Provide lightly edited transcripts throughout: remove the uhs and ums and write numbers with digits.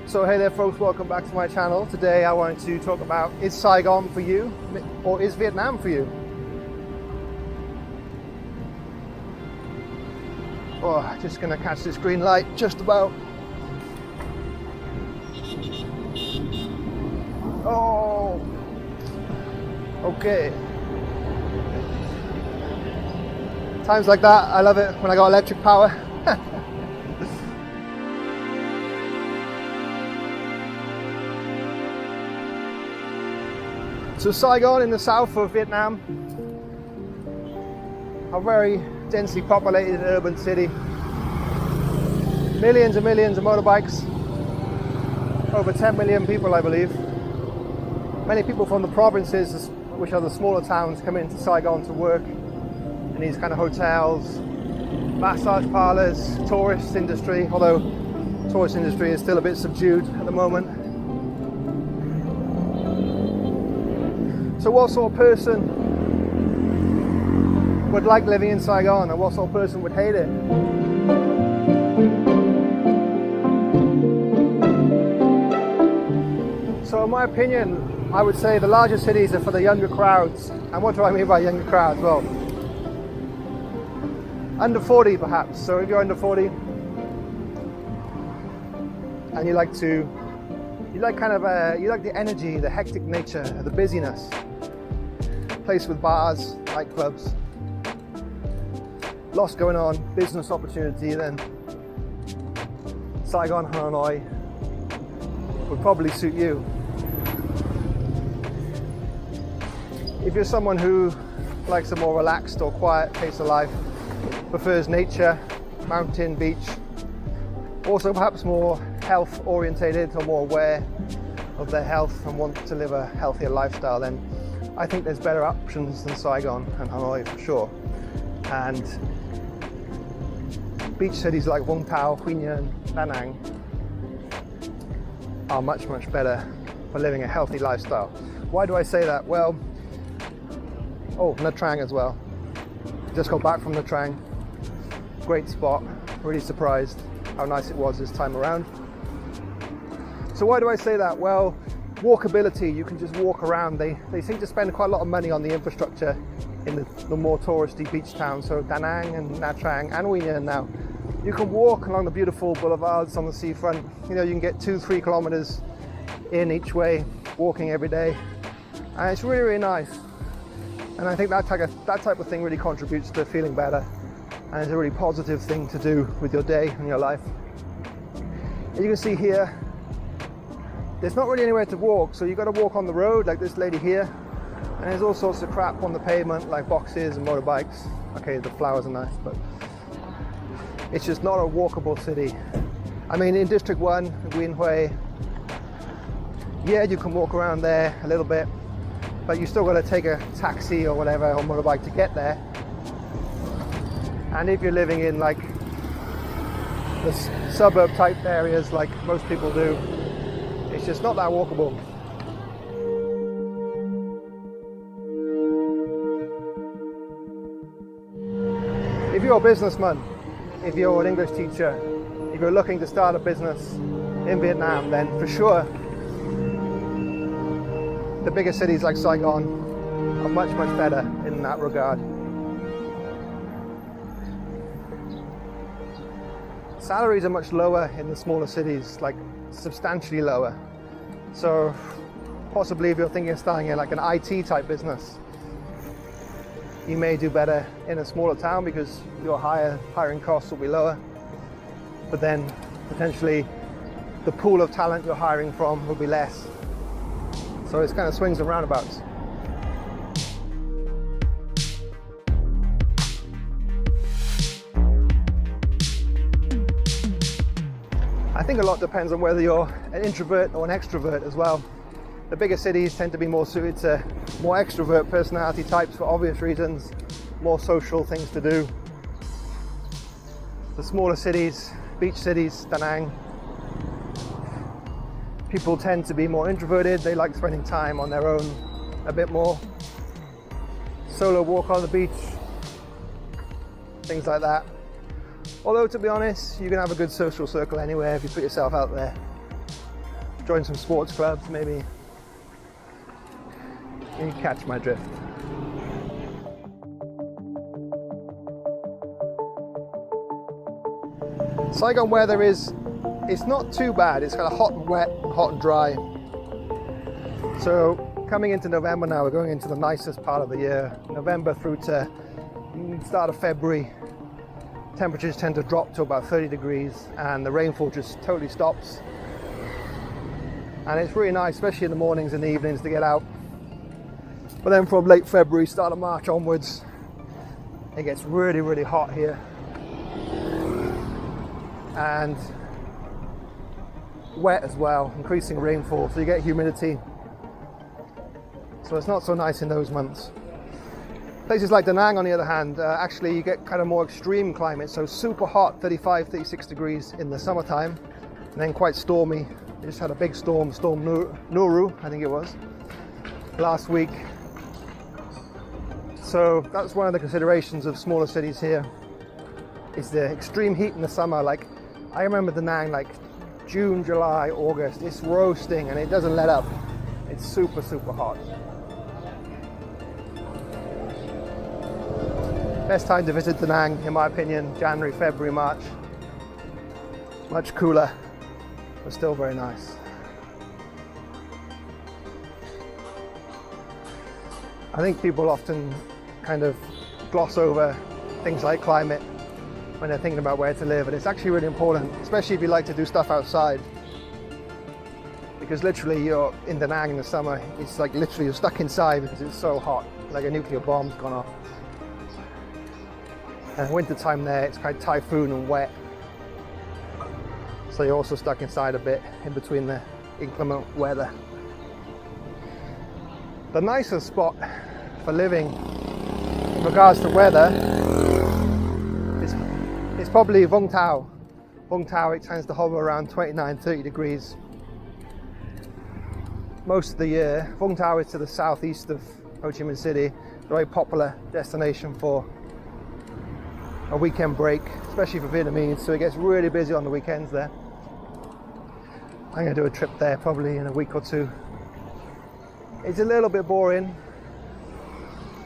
So hey there folks, welcome back to my channel. Today I wanted to talk about, is Saigon for you or is Vietnam for you? Oh, just gonna catch this green light just about. Oh, okay. Times like that, I love it when I got electric power. So Saigon in the south of Vietnam, a very densely populated urban city. Millions and millions of motorbikes, over 10 million people I believe. Many people from the provinces, which are the smaller towns, come into Saigon to work in these kind of hotels, massage parlors, tourist industry, although tourist industry is still a bit subdued at the moment. So what sort of person would like living in Saigon and what sort of person would hate it? So in my opinion, I would say the larger cities are for the younger crowds. And what do I mean by younger crowds? Well, under 40 perhaps. So if you're under 40 and you like the energy, the hectic nature, the busyness. Place with bars, nightclubs, lots going on, business opportunity, then Saigon, Hanoi would probably suit you. If you're someone who likes a more relaxed or quiet pace of life, prefers nature, mountain, beach, also perhaps more health orientated or more aware of their health and want to live a healthier lifestyle, then I think there's better options than Saigon and Hanoi for sure. And beach cities like Vũng Tàu, Quy Nhơn, Da Nang are much, much better for living a healthy lifestyle. Why do I say that? Well, Nha Trang as well. Just got back from Nha Trang. Great spot, really surprised how nice it was this time around. So why do I say that? Well, walkability, you can just walk around. They seem to spend quite a lot of money on the infrastructure in the more touristy beach towns. So Da Nang and Nha Trang and Quy Nhơn now. You can walk along the beautiful boulevards on the seafront. You know, you can get 2-3 kilometers in each way, walking every day. And it's really, really nice. And I think that type of thing really contributes to feeling better. And it's a really positive thing to do with your day and your life. As you can see here, there's not really anywhere to walk, so you've got to walk on the road like this lady here. And there's all sorts of crap on the pavement, like boxes and motorbikes. Okay, the flowers are nice, but it's just not a walkable city. I mean, in District 1, Nguyen Hue, yeah, you can walk around there a little bit, but you still got to take a taxi or whatever, or motorbike to get there. And if you're living in like the suburb type areas like most people do, it's just not that walkable. If you're a businessman, if you're an English teacher, if you're looking to start a business in Vietnam, then for sure the bigger cities like Saigon are much, much better in that regard. Salaries are much lower in the smaller cities, like substantially lower. So possibly if you're thinking of starting like an IT type business, you may do better in a smaller town because your hiring costs will be lower. But then potentially the pool of talent you're hiring from will be less. So it's kind of swings and roundabouts. I think a lot depends on whether you're an introvert or an extrovert as well. The bigger cities tend to be more suited to more extrovert personality types for obvious reasons, more social things to do. The smaller cities, beach cities, Da Nang, people tend to be more introverted. They like spending time on their own a bit more. Solo walk on the beach, things like that. Although, to be honest, you can have a good social circle anywhere if you put yourself out there. join some sports clubs maybe. You catch my drift. Saigon weather it's not too bad. It's kind of hot and wet, hot and dry. So coming into November now, we're going into the nicest part of the year. November through to start of February. Temperatures tend to drop to about 30 degrees and the rainfall just totally stops. And it's really nice, especially in the mornings and the evenings, to get out. But then from late February, start of March onwards, it gets really, really hot here. And wet as well, increasing rainfall, so you get humidity. So it's not so nice in those months. Places like Da Nang, on the other hand, actually you get kind of more extreme climate, so super hot, 35, 36 degrees in the summertime, and then quite stormy. We just had a big storm, Storm Nuru, I think it was, last week. So that's one of the considerations of smaller cities here, is the extreme heat in the summer. Like, I remember Da Nang, like June, July, August, it's roasting and it doesn't let up. It's super, super hot. Best time to visit Da Nang, in my opinion, January, February, March. Much cooler, but still very nice. I think people often kind of gloss over things like climate when they're thinking about where to live, and it's actually really important, especially if you like to do stuff outside. Because literally you're in Da Nang in the summer, it's like literally you're stuck inside because it's so hot, like a nuclear bomb's gone off. And winter time there, it's kind of typhoon and wet. So you're also stuck inside a bit in between the inclement weather. The nicest spot for living in regards to weather is probably Vung Tau. Vung Tau, it tends to hover around 29, 30 degrees most of the year. Vung Tau is to the southeast of Ho Chi Minh City. It's a very popular destination for a weekend break, especially for Vietnamese, so it gets really busy on the weekends there. I'm going to do a trip there probably in a week or two. It's a little bit boring,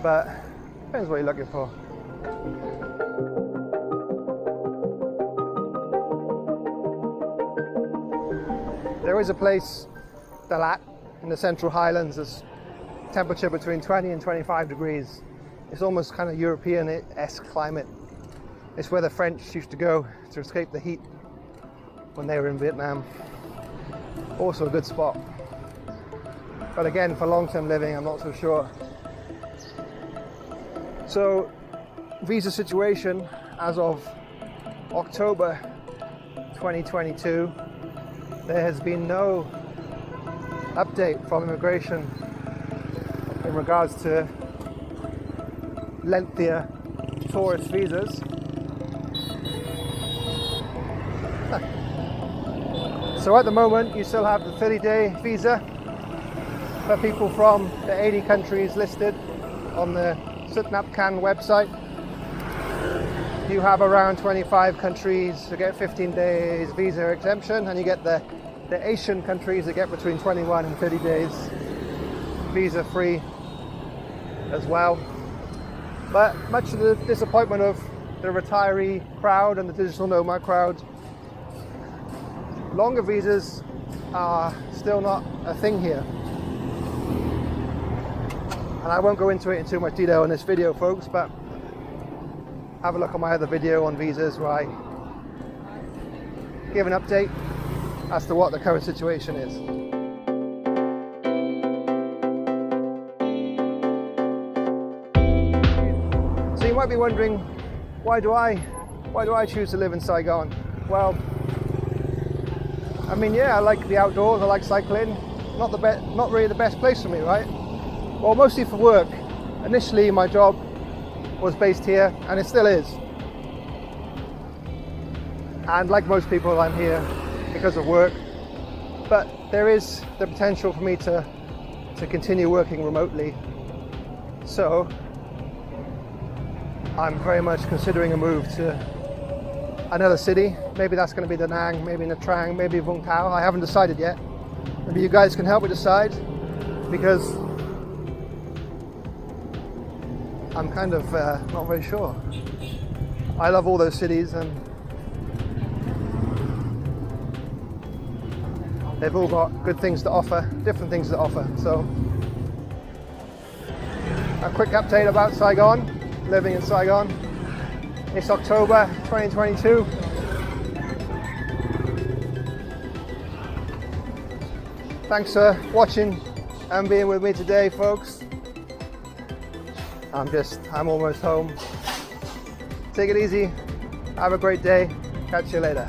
but depends what you're looking for. There is a place, Dalat, in the Central Highlands, that's temperature between 20 and 25 degrees. It's almost kind of European-esque climate. It's where the French used to go to escape the heat when they were in Vietnam. Also a good spot. But again, for long-term living, I'm not so sure. So, visa situation as of October 2022, there has been no update from immigration in regards to lengthier tourist visas. So at the moment, you still have the 30-day visa for people from the 80 countries listed on the Sutnapkan website. You have around 25 countries that get 15 days visa exemption, and you get the Asian countries that get between 21 and 30 days visa free as well. But much to the disappointment of the retiree crowd and the digital nomad crowd, longer visas are still not a thing here. And I won't go into it in too much detail in this video, folks, but have a look at my other video on visas where I give an update as to what the current situation is. So you might be wondering, why do I choose to live in Saigon? Well, I mean, yeah, I like the outdoors, I like cycling. Not really the best place for me, right? Well, mostly for work. Initially, my job was based here, and it still is. And like most people, I'm here because of work. But there is the potential for me to continue working remotely. So I'm very much considering a move to another city. Maybe that's going to be Da Nang, maybe Nha Trang, maybe Vung Tau. I haven't decided yet. Maybe you guys can help me decide, because I'm kind of not very sure. I love all those cities, and they've all got good things to offer, different things to offer. So a quick update about Saigon, living in Saigon. It's October 2022. Thanks for watching and being with me today, folks. I'm almost home. Take it easy. Have a great day. Catch you later.